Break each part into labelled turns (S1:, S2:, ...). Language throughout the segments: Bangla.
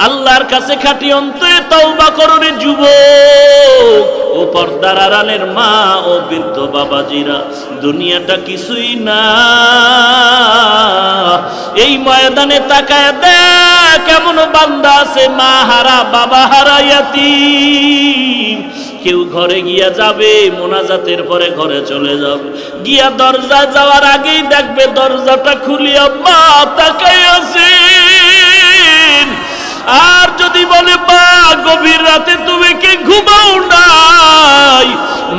S1: আল্লাহর কাছে খাঁটি অন্তরে তওবা করো রে যুবক ও পর্দার আড়ালের মা ও বৃদ্ধ বাবাজিরা, দুনিয়াটা কিছুই না। এই ময়দানে তাকায় দেখ কেমন বান্দা আছে মা হারা বাবা হারা ইয়াতীম। কেউ ঘরে গিয়া যাবে, মোনাজাতের পরে ঘরে চলে যাবে, গিয়া দরজা যাওয়ার আগেই দেখবে দরজাটা খুলিয়া মা তাকায় আছে। আর যদি বলে মা গভীর রাতে তুমি কি ঘুমাও নাই,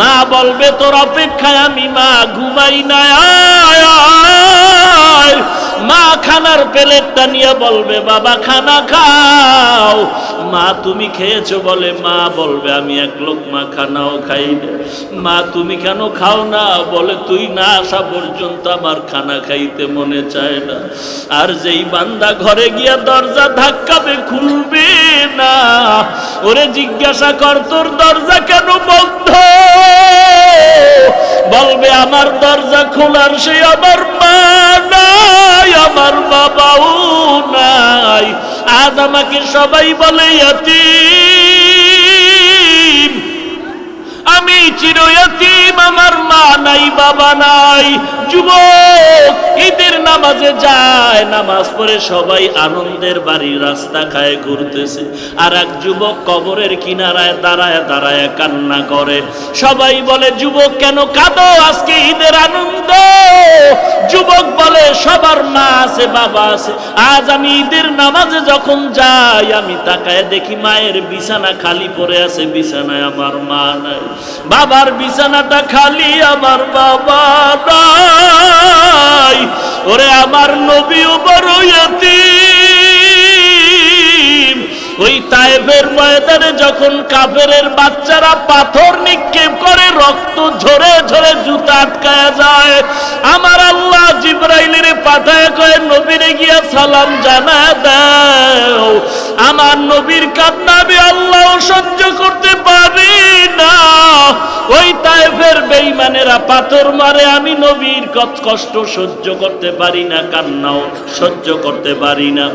S1: মা বলবে তোর অপেক্ষায় আমি মা ঘুমাই নাই। মা খানার প্লেটটা নিয়ে বলবে বাবা খানা খাও। মা তুমি খেয়েছো বলে মা বলবে আমি এক লোকমা খানাও খাই না। মা তুমি কেন খাও না, বলে তুই না আসা পর্যন্ত আমার খানা খাইতে মনে চায় না। আর যেই বান্দা ঘরে গিয়া দরজা ধাক্কাবে খুলবে না, ওরে জিজ্ঞাসা কর তোর দরজা কেন বন্ধ, বলবে আমার দরজা খোলার সে আমার মা নাই, আমার বাবাও নাই। আজ আমাকে সবাই বলে ইয়াতীম, আমি চির ইয়াতীম, আমার মা নাই বাবা নাই। যুবক ঈদের নামাজে যায়, নামাজ পড়ে সবাই আনন্দের বাড়ি রাস্তা খায় ঘুরতেছে, আর এক যুবক কবরের কিনারায় দাঁড়ায় দাঁড়ায় কান্না করে। সবাই বলে যুবক কেন কাঁদো, আজকে ঈদের আনন্দ। যুবক বলে সবার মা আছে বাবা আছে, আজ আমি ঈদের নামাজে যখন যাই আমি তাকায় দেখি মায়ের বিছানা খালি পড়ে আছে, বিছানায় আমার মা নাই। বাবার বিছানাটা খালি, আমার বাবা নাই। ওরে আমার নবীও বড় ইয়াতীম। ওই তায়েফের ময়দানে যখন কাফেরের বাচ্চারা পাথর নিক্ষেপ করে, রক্ত ঝরে ঝরে জুতা আটকায়া যায়, আমার আল্লাহ জিবরাইলের পাঠায় কয় নবীরে গিয়া সালাম জানা দাও। আমার নবীর কান্না আমি আল্লাহ সহ্য করতে পারি না। ওই তায়েফের বেঈমানেরা পাথর মারে, আমি নবীর কষ্ট সহ্য করতে পারি না, কান্নাও সহ্য করতে পারি না।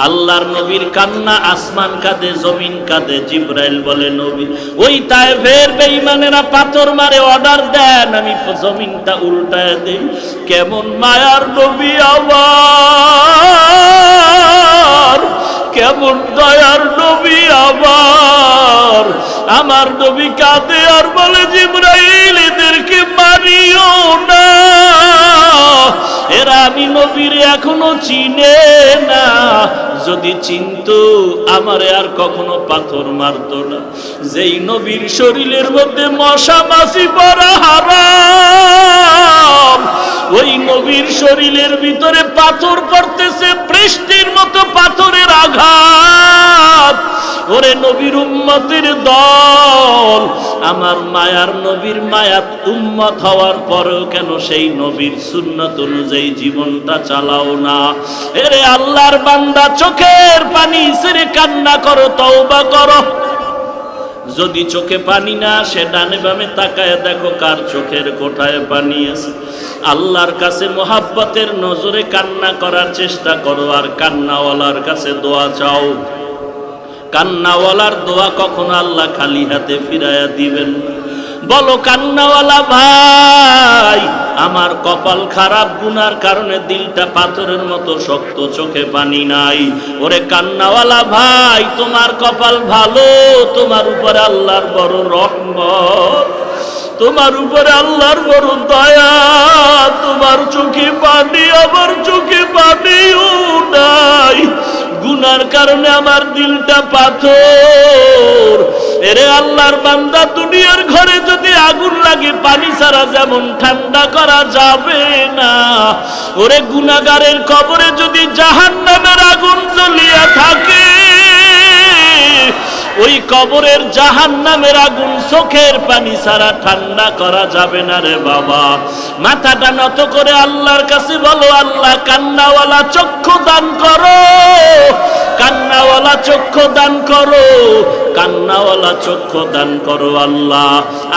S1: আল্লাহর নবীর কান্না, আসমান কাঁদে জমিন কাঁদে। জিবরাইল বলে নবী ওই তায়েফের বেঈমানেরা পাথর মারে, অর্ডার দেন আমি জমিনটা উল্টায় দেই। কেমন মায়ার নবী আমার, কেমন দয়ার নবী আমার। আমার নবী কাঁদে আর বলে জিবরাইল এদেরকে মারিও না, এরা আমি নবীর এখনো চিনে না। যদি চিনতো আমারে আর কখনো পাথর মারতো না। যেই নবীর শরীরের মধ্যে মশা মাছি পড়া হারাম, ওই নবীর শরীরের ভিতরে পাথর পড়তেছে বৃষ্টির মতো পাথরের আঘাত। ওরে নবীর উম্মতের দল, আমার মায়ার নবীর মায়াত উম্মত হওয়ার পরেও কেন সেই নবীর সুন্নাত অনুযায়ী জীবনটা চালাও না? এরে আল্লাহর বান্দা চোখের পানি ছেড়ে কান্না করো, তওবা করো। যদি চোখে পানি না আসে ডানে বামে তাকায় দেখো কার চোখের কোঠায় পানি আছে। আল্লাহর কাছে মোহাব্বতের নজরে কান্না করার চেষ্টা করো, আর কান্নাওয়ালার কাছে দোয়া চাও। কান্নাওয়ালার দোয়া কখনো আল্লাহ খালি হাতে ফিরাইয়া দিবেন না। বলো কান্নাওয়ালা ভাই, আমার কপাল খারাপ, গুনার কারণে দিলটা পাথরের মতো শক্ত, চোখে পানি নাই। ওরে কান্নাওয়ালা ভাই, তোমার কপাল ভালো, তোমার উপরে আল্লাহর বড় রহমত, তোমার উপরে আল্লাহর বড় দয়া। তোমার চোখে পানি, আমার চোখে পানিও নাই, গুনার কারণে আমার দিলটা পাথর। এরে আল্লাহর বান্দা, দুনিয়ার ঘরে যদি আগুন লাগে পানি ছাড়া যেমন ঠান্ডা করা যাবে না, ওরে গুনাহগারের কবরে যদি জাহান্নামের আগুন জ্বলিয়া থাকে, ওই কবরের জাহান্নামের আগুন চোখের পানি ছাড়া ঠান্ডা করা যাবে না রে বাবা। মাথাটা নত করে আল্লাহর কাছে বলো, আল্লাহ কান্নাওয়ালা চক্ষু দান করো, কান্নাওয়ালা চক্ষু দান করো, কান্নাওয়ালা চক্ষু দান করো আল্লাহ।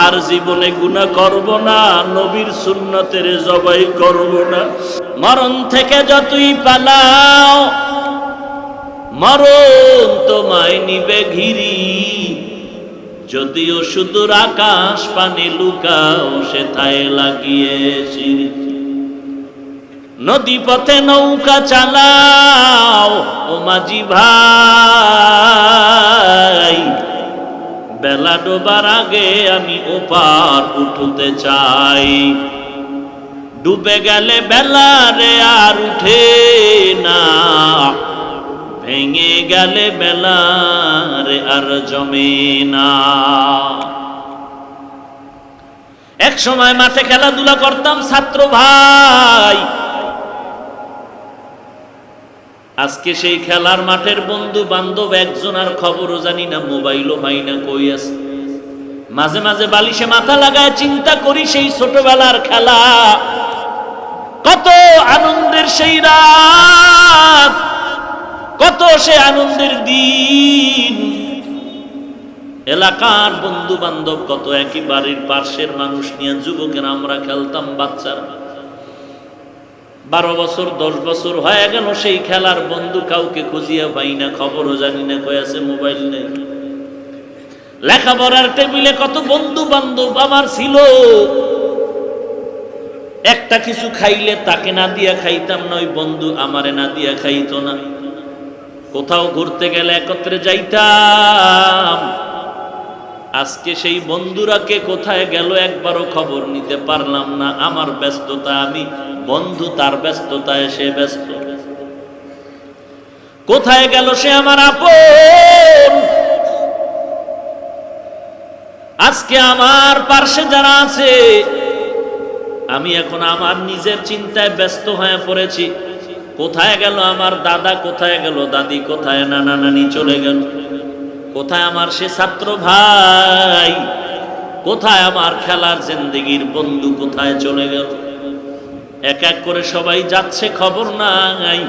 S1: আর জীবনে গুনাহ করব না, নবীর সুন্নতের জবাই করব না। মরণ থেকে যতই পালাও, মরণ তোমায় নিবে ঘিরি, যদিও সুদূর আকাশ পানে লুকাও সেথায় লাগিয়ে সিঁড়ি। নদী পথে নৌকা চালাও ও মাঝি ভাই, বেলা ডোবার আগে আমি ওপার উঠতে চাই। ডুবে গেলে বেলা রে আর উঠে না, ভেঙে গেলে বেলা রে আর জমে না। এক সময় মাঠে খেলাধুলা করতাম ছাত্র ভাই, আজকে সেই খেলার মাঠের বন্ধু বান্ধব একজন আর খবরও জানি না, মোবাইলও পাই না, কই আছে। মাঝে মাঝে বালিশে মাথা লাগায় চিন্তা করি সেই ছোটবেলার খেলা, কত আনন্দের সেই রাত, কত সে আনন্দের দিন। এলাকার বন্ধু বান্ধব কত, একই বাড়ির পাশের মানুষ নিয়ে যুবকেরা আমরা খেলতাম, বাচ্চারা। 12 বছর 10 বছর হয়ে গেল সেই খেলার বন্ধু কাউকে খুঁজিয়া পাই না, খবরও জানি না কই আছে, মোবাইল নেই। লেখাপড়ার টেবিলে কত বন্ধু বান্ধব আমার ছিল, একটা কিছু খাইলে তাকে না দিয়া খাইতাম না, ওই বন্ধু আমারে না দিয়া খাইতো না। কোথাও ঘুরতে গেলে একত্রে যাইতাম, আজকে সেই বন্ধুরা কে কোথায় গেল একবারও খবর নিতে পারলাম না। আমার ব্যস্ততা আমি, বন্ধু তার ব্যস্ততায় সে ব্যস্ত। কোথায় গেল সে আমার আপন? আজকে আমার পার্শ্বে যারা আছে, আমি এখন আমার নিজের চিন্তায় ব্যস্ত হয়ে পড়েছি। কোথায় গেল আমার দাদা, কোথায় গেল দাদি, কোথায় নানা নানি চলে গেল, কোথায় আমার সে ছাত্র ভাই, কোথায় আমার খেলার জিন্দেগির বন্ধু, কোথায় চলে গেল? এক এক করে সবাই যাচ্ছে, খবর নাই।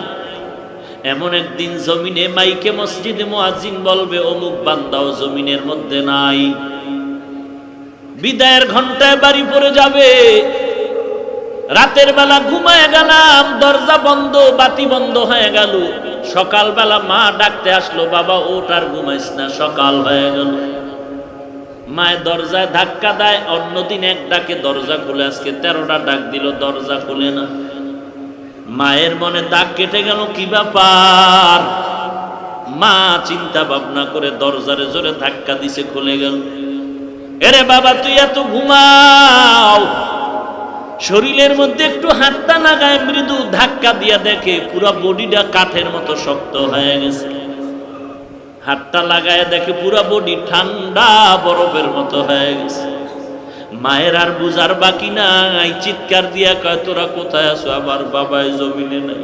S1: এমন একদিন জমিনে মাইকে মসজিদে মুয়াজ্জিন বলবে অমুক বান্দাও জমিনের মধ্যে নাই। বিদায়ের ঘন্টায় বাড়ি পড়ে যাবে। রাতের বেলা ঘুমায় গেলাম, দরজা বন্ধ, বাতি বন্ধ হয়ে গেল। সকালবেলা মা ডাকতে আসলো, বাবা ওঠ আর ঘুমাইস না, সকাল হয়ে গেল। মায়ের দরজায় ধাক্কা দেয়, অন্যদিন এক ডাকে দরজা খুলে, আজকে 13টা ডাক দিল দরজা খুলে না। মায়ের মনে দাগ কেটে গেল, কি ব্যাপার? মা চিন্তা ভাবনা করে দরজারে জোরে ধাক্কা দিছে, খুলে গেল। এরে বাবা তুই এত ঘুমাও, শরীরের মধ্যে একটু হাতটা লাগায় মৃদু ধাক্কা দিয়া দেখে পুরো বডিটা কাঠের মতো শক্ত হয়ে গেছে। হাতটা লাগায় দেখে পুরো বডি ঠান্ডা বরফের মতো হয়ে গেছে। মায়ের আর বুঝার বাকি নাই, চিৎকার দিয়া কয় তোরা কোথায় আছো? আমার বাবাই জমিনে নাই।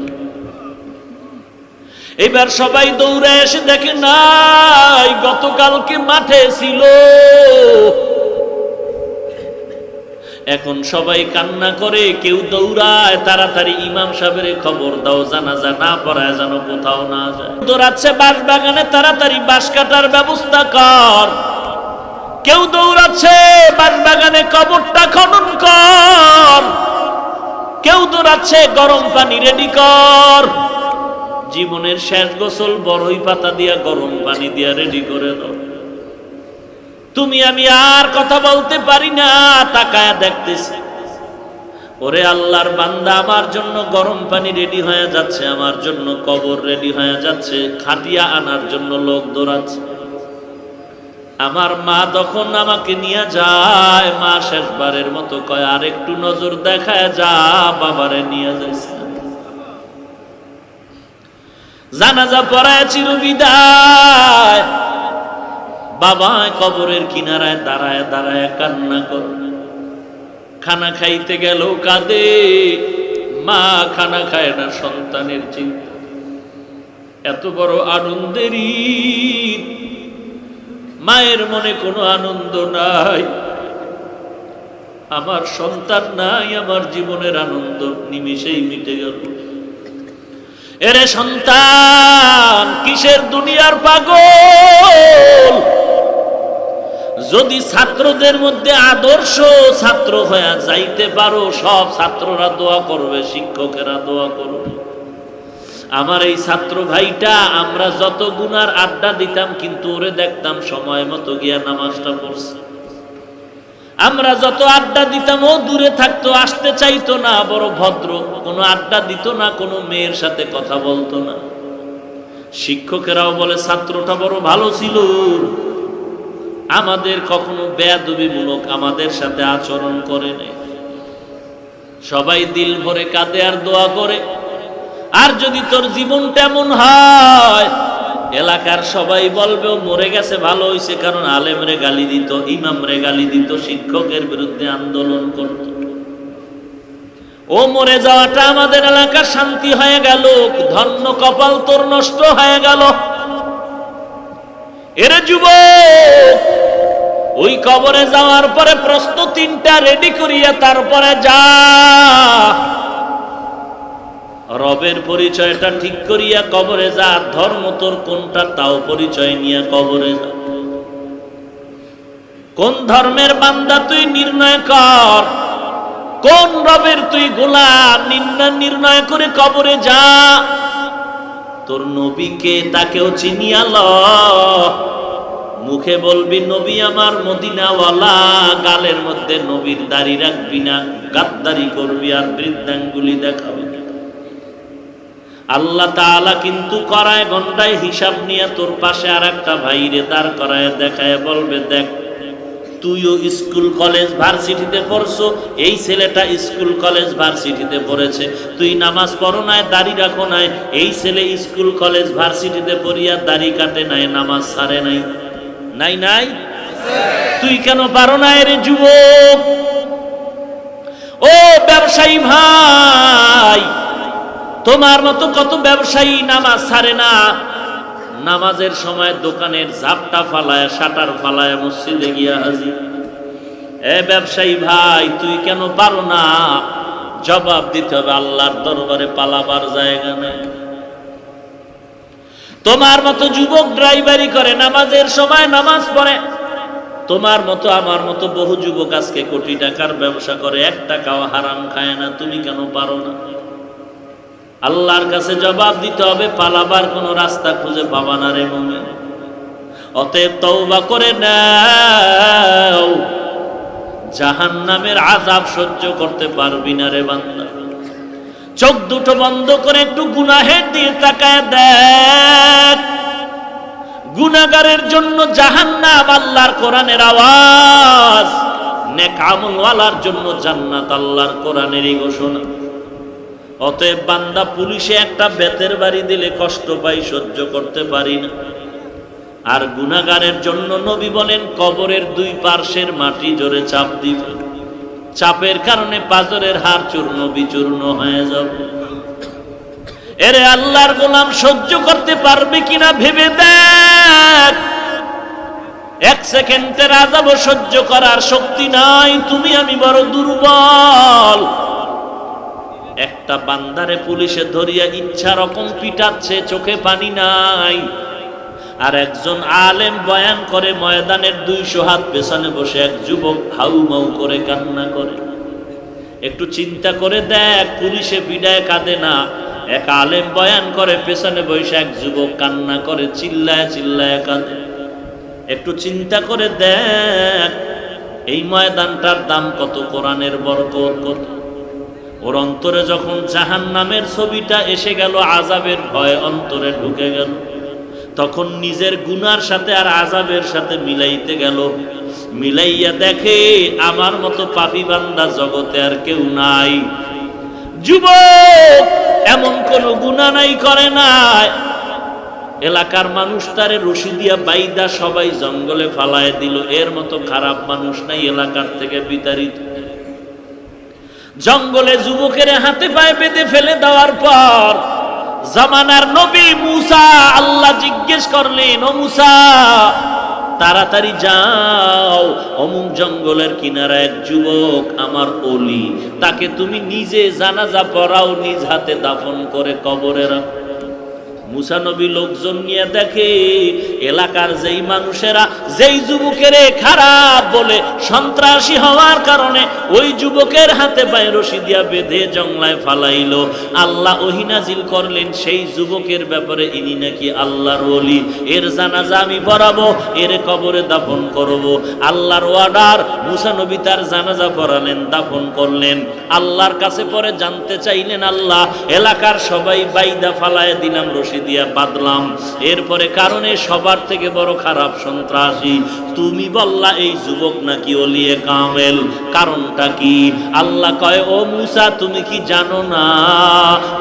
S1: এবার সবাই দৌড়ে এসে দেখে নাই, গতকালকে মাঠে ছিল। এখন সবাই কান্না করে, কেউ দৌড়ায়, তাড়াতাড়ি ইমাম সাহেবের খবর দাও, জানাজা না পড়ায় যেন কোথাও না যায়। দৌড়াচ্ছে বাঁশ বাগানে, তাড়াতাড়ি বাঁশ কাটার ব্যবস্থা কর। কেউ দৌড়াচ্ছে বাঁশ বাগানে, কবরটা খনন কর। কেউ দৌড়াচ্ছে গরম পানি রেডি কর। জীবনের শেষ গোসল বড়ই পাতা দিয়া গরম পানি দিয়া রেডি করে দাও। তুমি আমি আর কথা বলতে পারি না, তাকায়া দেখতেছি। ওরে আল্লাহর বান্দা, আমার জন্য গরম পানি রেডি হয়ে যাচ্ছে, আমার জন্য কবর রেডি হয়ে যাচ্ছে, খাটিয়া আনার জন্য লোক দৌড়াচ্ছে। আমার মা তখন আমাকে নিয়ে যায়, মা শেষবারের মতো কয় আর একটু নজর দেখায় যা, বাবারে নিয়ে যাইছে। জানাজা পড়ায় চিরবিদায়। বাবা কবরের কিনারায় দাঁড়ায় দাঁড়ায় কান্না করে। খানা খাইতে গেল কাঁদে, মা খানা খায় না, সন্তানের চিন্তা। এত বড় আনন্দের ঈদ, মায়ের মনে কোনো আনন্দ নাই। আমার সন্তান নাই, আমার জীবনের আনন্দ নিমিষেই মিটে গেল। এরে সন্তান, কিসের দুনিয়ার পাগল? যদি ছাত্রদের মধ্যে আদর্শ ছাত্র হয়ে যাইতে পারো, সব ছাত্ররা দোয়া করবে, শিক্ষকেরা দোয়া করবে। আমার এই ছাত্র ভাইটা, আমরা যত গুনার আড্ডা দিতাম কিন্তু ওরে দেখতাম সময় মতো গিয়া নামাজটা পড়ছে। আমরা যত আড্ডা দিতাম ও দূরে থাকতো, আসতে চাইতো না, বড় ভদ্র, কোনো আড্ডা দিত না, কোনো মেয়ের সাথে কথা বলতো না। শিক্ষকেরাও বলে ছাত্রটা বড় ভালো ছিল, আমাদের কখনো বেয়াদবিমূলক আমাদের সাথে আচরণ করে নাই। সবাই দিল ভরে কাঁদে আর দোয়া করে। আর যদি তোর জীবন তেমন হয়, এলাকার সবাই বলবে ও মরে গেছে, ভালো হয়েছে, কারণ আলেমরে গালি দিত, ইমামরে গালি দিত, শিক্ষকের বিরুদ্ধে আন্দোলন করত। ও মরে যাওয়াটা আমাদের এলাকার শান্তি হয়ে গেল, ধন্য কপাল তোর নষ্ট হয়ে গেল। এরে যুবক, ওই কবরে যাওয়ার পরে প্রশ্ন তিনটা রেডি করিয়া তারপরে যা, রবের পরিচয়টা ঠিক করিয়া কবরে যা। ধর্ম তোর কোনটা তাও পরিচয় নিয়ে কবরে যা। কোন ধর্মের বান্দা তুই নির্ণয় কর, কোন রবের তুই গোলাম নির্ণয় করে কবরে যা। তোর নবীকে তাকেও চিনিয়া ল। মুখে বলবি নবী আমার মদিনাওয়ালা, গালের মধ্যে নবীর দাড়ি রাখবি না, গাদ্দারি করবি আর বৃদ্ধাঙ্গুলি দেখাবি। আল্লাহ তাআলা কিন্তু করায় গন্ডায় হিসাব নিয়ে তোর পাশে আর একটা ভাইরে দাঁড় করায় দেখায় বলবে, দেখ তুইও স্কুল কলেজ ভার্সিটিতে পড়ছো, এই ছেলেটা স্কুল কলেজ ভার্সিটিতে পড়েছে, তুই নামাজ পড়ো নাই, দাড়ি রাখো নাই, এই ছেলে স্কুল কলেজ ভার্সিটিতে পড়িয়া দাড়ি কাটে নাই, নামাজ ছাড়ে নাই। নাই নাই, তুই কেন পারো না রে যুবক? ও ব্যবসায়ী ভাই, তোমার মতো কত ব্যবসায়ী নামাজ ছাড়ে না, নামাজের সময় দোকানের ঝাপটা ফালায়, শাটার ফালায় মসজিদে গিয়া হাজির। এ ব্যবসায়ী ভাই, তুই কেন পারো না? জবাব দিতে হবে, আল্লাহর দরবারে পালাবার জায়গা নেই। তোমার মতো যুবক ড্রাইভারি করে, নামাজের সময় নামাজ পড়ে। তোমার মতো আমার মতো বহু যুবক আজকে কোটি টাকার ব্যবসা করে, 1 টাকাও হারাম খায় না, তুমি কেন পারো না? আল্লাহর কাছে জবাব দিতে হবে, পালাবার কোন রাস্তা খুঁজে পাবা না রে মুমিন। অতএব তওবা করে নাও, জাহান্নামের আযাব সহ্য করতে পারবি না রে বান্দা। চোখ দুটো বন্ধ করে একটু গুনাহের দিকে তাকায় দেখ। গুনাহগারের জন্য জাহান্নাম আল্লাহর কোরআনের আওয়াজ, নেক আমলওয়ালার জন্য জান্নাত আল্লাহর কোরআনেরই ঘোষণা। অতএব বান্দা, পুলিশে একটা বেতের বাড়ি দিলে কষ্ট পাই, সহ্য করতে পারি না। আর গুনাহগারের জন্য নবী বলেন কবরের 2 পার্শ্বের মাটি জোরে চাপ দিবে, চাপের কারণে পাজরের হাড় চূর্ণ বিচূর্ণ হয়ে যাবে। এরে আল্লাহর গোলাম, সহ্য করতে পারবে কিনা ভেবে দেখ। 1 সেকেন্ডের আযাব সহ্য করার শক্তি নাই, তুমি আমি বড় দুর্বল। একটা বান্দারে পুলিশে ধরিয়া ইচ্ছা রকম পিটাচ্ছে, চোখে পানি নাই। আর একজন আলেম বয়ান করে, ময়দানের 200 হাত পেছনে বসে এক যুবক হাউমাউ করে কান্না করে। একটু চিন্তা করে দেখ, পুলিশে পিটায় কাঁদে না, এক আলেম বয়ান করে, পেছনে বসে এক যুবক কান্না করে, চিল্লায় চিল্লায় কাঁদে। একটু চিন্তা করে দেখ, এই ময়দানটার দাম কত, কোরআনের বরকত কত। ওর অন্তরে যখন জাহান্নামের ছবিটা এসে গেল, আযাবের ভয় অন্তরে ঢুকে গেল, তখন নিজের গুনার সাথে আর আযাবের সাথে মিলাইতে গেল। মিলাইয়া দেখে আমার মতো পাপী বান্দা জগতে আর কেউ নাই। যুবক এমন কোন গুনাহ নাই করে নাই, এলাকার মানুষ তারে রশি দিয়া বাইদা সবাই জঙ্গলে ফালায় দিল, এর মতো খারাপ মানুষ নাই এলাকার থেকে বিতাড়িত। জঙ্গলে যুবকের হাতে পায়ে বেঁধে ফেলে দেওয়ার পর জামানার নবী মুসা, আল্লাহ জিজ্ঞেস করলেন, ও মুসা তাড়াতাড়ি যাও, অমুক জঙ্গলের কিনারা এক যুবক আমার ওলি, তাকে তুমি নিজে জানাজা পড়াও, নিজ হাতে দাফন করে কবরে রাখো। মুসা নবী লোকজন নিয়ে দেখে এলাকার যেই মানুষেরা যেই যুবকের খারাপ বলে সন্ত্রাসী হওয়ার কারণে ওই যুবকের হাতে পায়ে রশি দিয়া বেঁধে জংলায় ফালাইলো, আল্লাহ ওহী নাজিল করলেন সেই যুবকের ব্যাপারে ইনি নাকি আল্লাহর ওলি, এর জানাজা আমি পড়াবো, এর কবরে দাফন করব। আল্লাহর অর্ডার, মুসা নবী তার জানাজা পড়ালেন, দাফন করলেন। আল্লাহর কাছে পরে জানতে চাইলেন, আল্লাহ এলাকার সবাই বাইদা ফালায় দিলাম, রশি দিয়া বাঁধলাম, এরপরে কারণে সবার থেকে বড় খারাপ সন্ত্রাসী তুমি বললা এই যুবক নাকি ওলিয়ে কামেল, কারণটা কি? আল্লাহ কয়, ও মুসা তুমি কি জানো না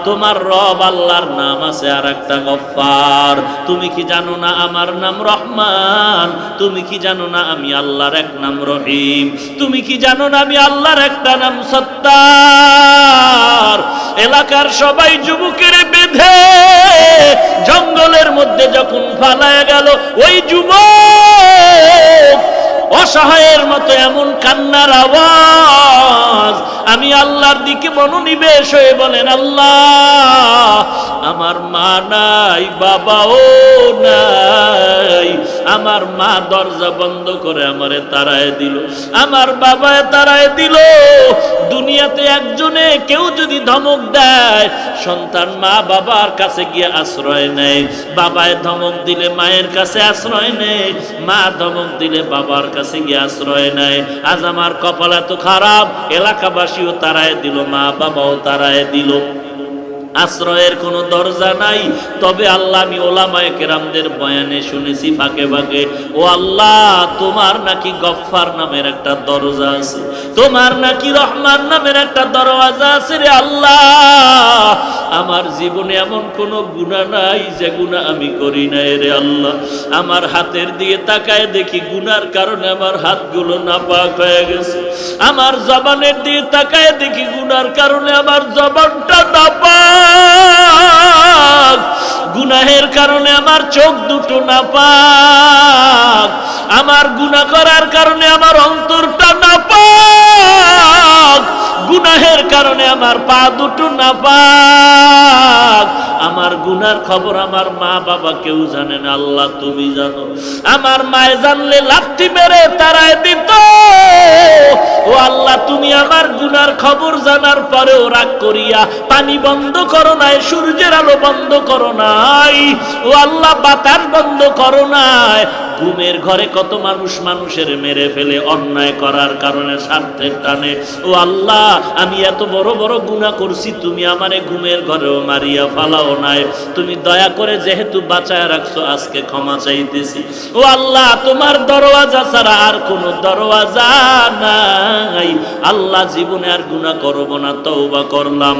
S1: তোমার রব আল্লাহর নাম আছে আর একটা গফফার? তুমি কি জানো না আমার নাম রহমান? তুমি কি জানো না আমি আল্লাহর এক নাম রহিম? তুমি কি জানো না আমি আল্লাহর একটা নাম সত্তার? এলাকার সবাই যুবকের বেঁধে জঙ্গলের মধ্যে যখন ফালায় গেল, ওই যুবক অসহায়ের মতো এমন কান্নার আওয়াজ, আমি আল্লাহর দিকে মনোনিবেশ হয়ে বলেন, আল্লাহ আমার মা নাই, বাবাও নাই, আমার মা দরজা বন্ধ করে আমারে তাড়ায় দিল, আমার বাবায় তাড়ায় দিল। দুনিয়াতে একজনে কেউ যদি ধমক দেয়, সন্তান মা বাবার কাছে গিয়ে আশ্রয় নেয়, বাবায় ধমক দিলে মায়ের কাছে আশ্রয় নেয়, মা ধমক দিলে বাবার কাছে গিয়ে আশ্রয় নেয়। আজ আমার কপাল এত খারাপ, এলাকাবাসীও তাড়ায় দিল, মা বাবাও তাড়ায় দিল, আশ্রয়ের কোনো দরজা নাই। তবে আল্লাহ আমি ওলামায়ে কেরামদের বয়ানে শুনেছি ফাঁকে ফাঁকে, ও আল্লাহ তোমার নাকি গফফার নামের একটা দরজা আছে, তোমার নাকি রহমান নামের একটা দরওয়াজা আছে রে আল্লাহ। আমার জীবনে এমন কোনো গুনাহ নাই যে গুনাহ আমি করি নাই রে আল্লাহ। আমার হাতের দিকে তাকায় দেখি গুনার কারণে আমার হাতগুলো নাপাক হয়ে গেছে, আমার জবানের দিকে তাকায় দেখি গুনার কারণে আমার জবানটা নাপাক, গুনাহের কারণে আমার চোখ দুটো নাপাক, আমার গুনাহ করার কারণে আমার অন্তরটা নাপাক, গুনাহের কারণে আমার পা দুটো নাপাক। আমার গুনার খবর আমার মা বাবা কেউ জানে না, আল্লাহ তুমি জানো। আমার মায়ে জানলে লাথি মেরে তাড়ায় দিত। ও আল্লাহ তুমি আমার গুনার খবর জানার পরেও রাগ করিয়া পানি বন্ধ করো নাই, সূর্যের আলো বন্ধ করো নাই, ও আল্লাহ বাতাস বন্ধ করো নাই। ঘুমের ঘরে কত মানুষ মানুষের মেরে ফেলে অন্যায় করার কারণে, স্বার্থের টানে। ও আল্লাহ আমি এত বড় বড় গুনাহ করছি, তুমি আমারে ঘুমের ঘরেও মারিয়া ফালাও নাই, তুমি দয়া করে যেহেতু বাঁচায় রাখছো আজকে ক্ষমা চাইতেছি। ও আল্লাহ তোমার দরওয়াজা ছাড়া আর কোনো দরওয়াজা নাই। আল্লাহ জীবনে আর গুনাহ করব না, তওবা করলাম,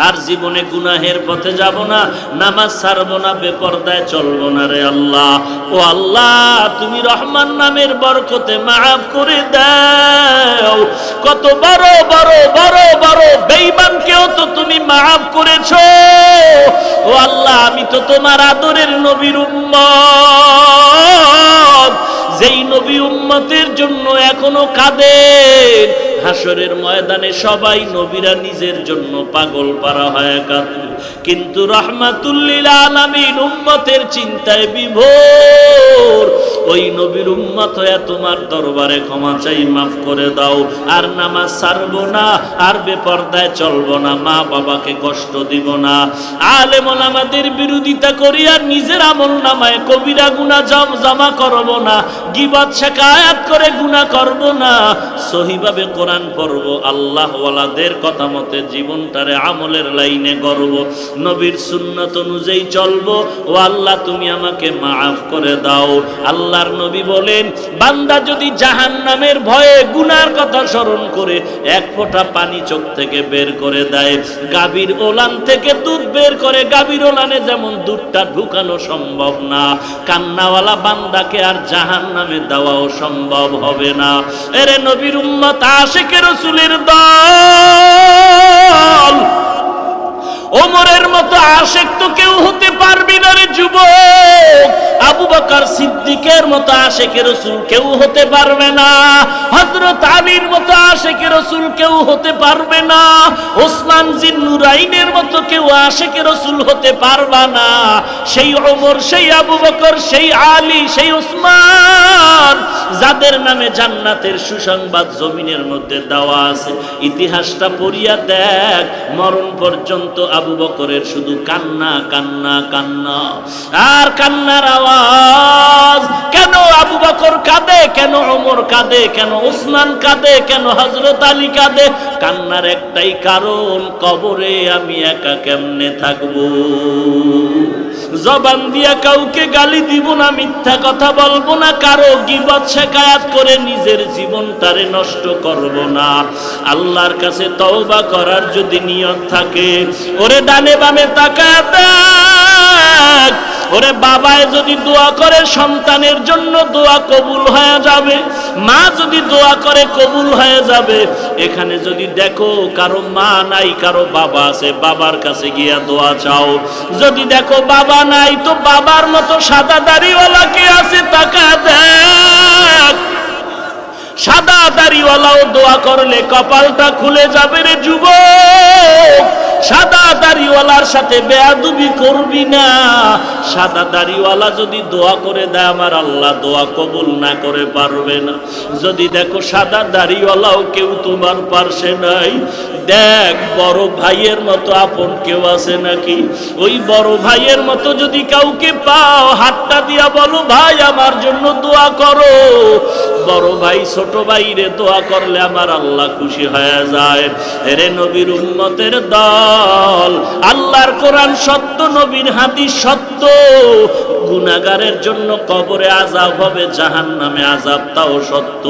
S1: আর জীবনে গুনাহের পথে যাব না, নামাজ ছাড়বো না, বেপরদায় চলবো না রে আল্লাহ। ও আল্লাহ তুমি রহমান নামের বরকতে মাফ করে দাও। কত বড় বড় বড় বড় বেঈমানকেও তো তুমি মাফ করেছো। ও আল্লাহ আমি তো তোমার আদরের নবীর উম্মত, যেই নবী উম্মতের জন্য এখনো কাঁদেন। হাসরের ময়দানে সবাই নবীরা নিজের জন্য পাগল পারা হয় কাঁদে, কিন্তু রাহমাতুল লিল আলামিন উম্মতের চিন্তায় বিভোর। ওই নবীর উম্মত হয়ে তোমার দরবারে ক্ষমা চাই, মাফ করে দাও। আর নামাজ ছাড়বো না, আর বেপরদায় চলবো না, মা বাবাকে কষ্ট দিব না, আলেম ওলামাদের বিরোধিতা করি, আর নিজের আমল নামায় কবিরা গুনাহ জমা করব না, গীবত শিকায়াত করে গুনাহ করব না, সহিভাবে কোরআন পড়ব, আল্লাহ ওয়ালাদের কথা মতে জীবনটারে আমলের লাইনে গড়ব, নবীর সুন্নাত অনুযায়ী চলবো। ও আল্লাহ তুমি আমাকে মাফ করে দাও। আল্লাহর নবী বলেন, বান্দা যদি জাহান্নামের ভয়ে গুনার কথা স্মরণ করে এক ফোঁটা পানি চোখ থেকে বের করে দেয়, গাভীর ওলান থেকে দুধ বের করে গাভীর ওলানে যেমন দুধটা ঢুকানো সম্ভব না, কান্নাওয়ালা বান্দাকে আর জাহান্নামে দেওয়াও সম্ভব হবে না। এরে নবীর উম্মত আশিকে রাসূলের দল, ওমরের মতো আশিক তো কেউ হতে পারবি না রে যুবক। আবু বকর বকর সিদ্দিকের মতো আশিকে রাসূল কেউ হতে পারবে না, হযরত আলীর মতো আশিকে রাসূল কেউ হতে পারবে না, ওসমান জিন্নুরাইনের মতো কেউ আশিকে রাসূল হতে পারবে না। সেই ওমর, সেই আবু বকর, সেই আলী, সেই ওসমান যাদের নামে জান্নাতের সুসংবাদ জমিনের মধ্যে দেওয়া আছে, ইতিহাসটা পড়িয়া দেখ, মরণ পর্যন্ত আবু বকরের শুধু কান্না কান্না কান্না আর কান্নার আওয়াজ। কেন আবু বকর কাঁদে, কেন ওমর কাঁদে, কেন ওসমান কাঁদে, কেন হযরত আলী কাঁদে? কান্নার একটাই কারণ, কবরে আমি একা কেমনে থাকবো। জবান দিয়া কাউকে গালি দিব না, মিথ্যা কথা বলবো না, কারো গীবত শিকায়াত করে নিজের জীবনটারে নষ্ট করব না। আল্লাহর কাছে তওবা করার যদি নিয়ত থাকে, ওরে ডানে বামে তাকায় দেখ, ওরে বাবায় যদি দোয়া করে সন্তানের জন্য দোয়া কবুল হয়ে যাবে, মা যদি দোয়া করে কবুল হয়ে যাবে। এখানে যদি দেখো কারো মা নাই, কারো বাবা আছে, বাবার কাছে গিয়া দোয়া চাও। যদি দেখো বাবা নাই, তো বাবার মতো সাদা দাড়িওয়ালা কে আছে তাকায় দেখ। সাদা দাড়িওয়ালাও দোয়া করলে কপালটা খুলে যাবে রে যুবক। সাদা দাড়িওয়ালার সাথে বেয়াদবি করবি না। সাদা দাড়িওয়ালা যদি দোয়া করে দেয়, আমার আল্লাহ দোয়া কবুল না করে পারবে না। যদি দেখো সাদা দাড়িওয়ালাও কেউ তোমার পার্শ্বে নাই, দেখ বড় ভাইয়ের মতো আপন কেউ আছে নাকি। ওই বড় ভাইয়ের মতো যদি কাউকে পাও, হাতটা দিয়া বলো, ভাই আমার জন্য দোয়া করো। বড় ভাই ছোট ভাইরে দোয়া করলে আমার আল্লাহ খুশি হয়ে যায়। এরে নবীর উম্মতের দল, আল্লাহর কোরআন সত্য, নবীর হাদিস সত্য। গুনাহগারের জন্য কবরে আযাব হবে, জাহান্নামে আযাব তাও সত্য।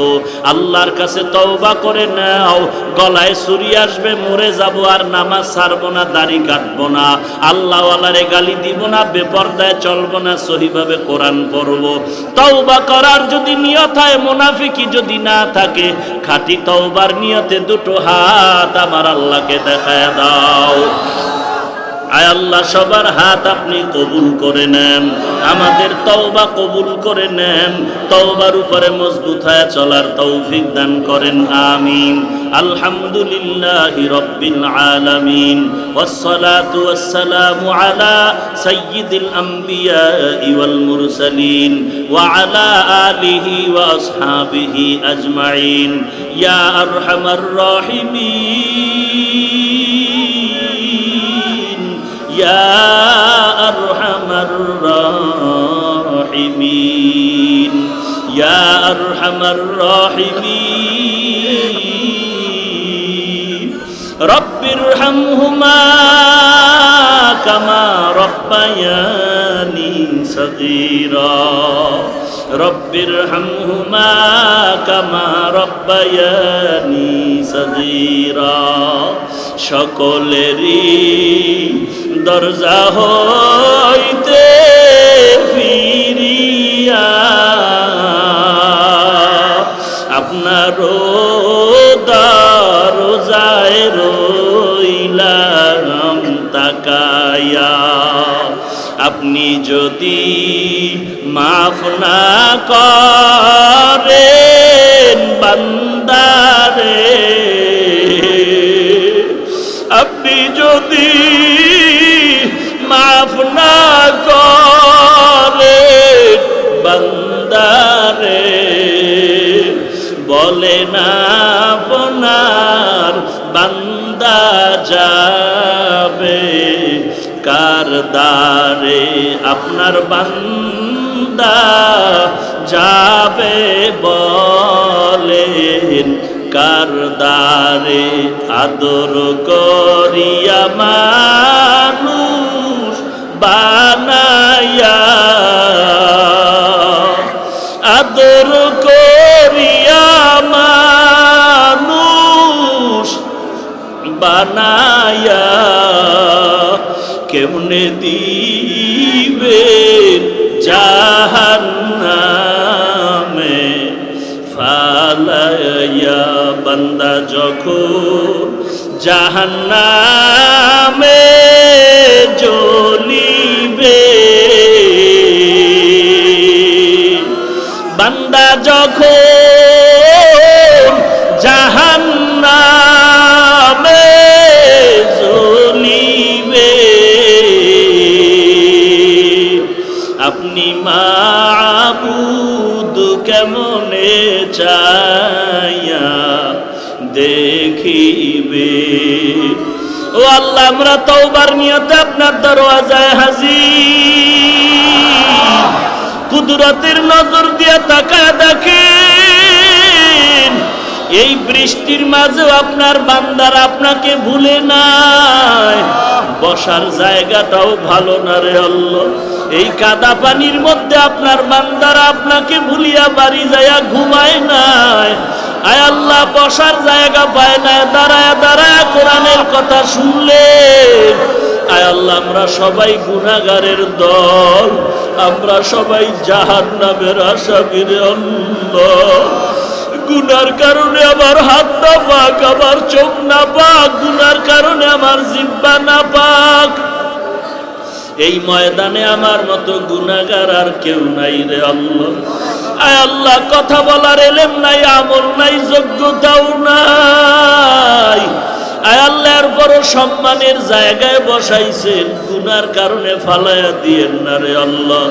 S1: আল্লাহর কাছে তওবা করে নাও, গলায় ছুরি আসবে, মরে যাব, আর নামাজ ছাড়বো না, দাড়ি কাটবো না, আল্লাহ ওয়ালারে গালি দিব না, বেপরদায় চলবো না, সহিভাবে কোরআন পড়বো। তওবা করার যদি নিয়ত হয়, মুনাফিকি যদি না থাকে, খাঁটি তওবার নিয়তে দুটো হাত আমার আল্লাহকে দেখায় দাও। আয় আল্লাহ, সবার হাত আপনি কবুল করে নেন, আমাদের তওবা কবুল করে নেন, তওবার উপরে মজবুত হয়ে চলার তৌফিক দান করেন, আমিন। আলহামদুলিল্লাহি রাব্বিল আলামিন, ওয়াসসালাতু ওয়াসসালামু আলা সাইয়্যিদিল আমবিয়াই ওয়াল মুরসালিন ওয়া আলা আলিহি ওয়া আসহাবিহি আজমাইন, ইয়া আরহামার রাহিমিন, ইয়া আরহামার রাহিমিন, ইয়া আরহামার রাহিমিন। রব্বিরহামহুমা কামা রব্বায়ানি সগীরা, রব্বিরহামহুমা কামা রব্বায়ানি সগীরা। সকলেরই দরজা হইতে ফিরিয়া আপনার দরজায় রইলাম তাকায়া। আপনি যদি মাফ না করেন বান্দারে, আপনি যদি মাফ না করেন বান্দারে, বলে না আপনার বান্দা যাবে কার দ্বারে, আপনার বান্দা যাবে বলেন কার দ্বারে। আদর করিয়া মানুষ বানায়া, আদর করিয়া মানুষ বানায়া, কেমনে দিবেন জাহান্নামে ফালাইয়া। বান্দা যখন জাহান্নামে জ্বলিবে, যখন জাহান্নামে জ্বলিবে, আপনি মাবুদ কেমনে চাইয়া দেখিবে। ও আল্লাহ, আমরা তওবার নিয়তে আপনার দরওয়াজায় হাজির। কুদরতের নজর দিয়ে তাকায় দেখেন, এই বৃষ্টির মাঝেও আপনার বান্দারা আপনাকে ভুলে নাই। বসার জায়গাটাও ভালো না রে আল্লাহ, এই কাদা পানির মধ্যে আপনার বান্দারা আপনাকে ভুলিয়া বাড়ি যাইয়া ঘুমায় নাই। আয় আল্লাহ, বসার জায়গা পায় না, দাঁড়ায় দাঁড়ায় কোরআনের কথা শুনলেন। আয় আল্লাহ, আমরা সবাই গুনাহগারের দল, আমরা সবাই জাহান্নামের আসামি রে আল্লাহ। গুনার কারণে আমার হাত না পাক, আমার চোখ না পাক, গুনার কারণে আমার জিহ্বা না পাক। এই ময়দানে আমার মতো গুনাহগার আর কেউ নাই রে আল্লাহ। আয় আল্লাহ, কথা বলার এলেম নাই, আমল নাই, যোগ্যতাও নাই। আয় আল্লাহ, এর বড় সম্মানের জায়গায় বসাইছেন, গুনার কারণে ফালাইয়া দিয়েন না রে আল্লাহ।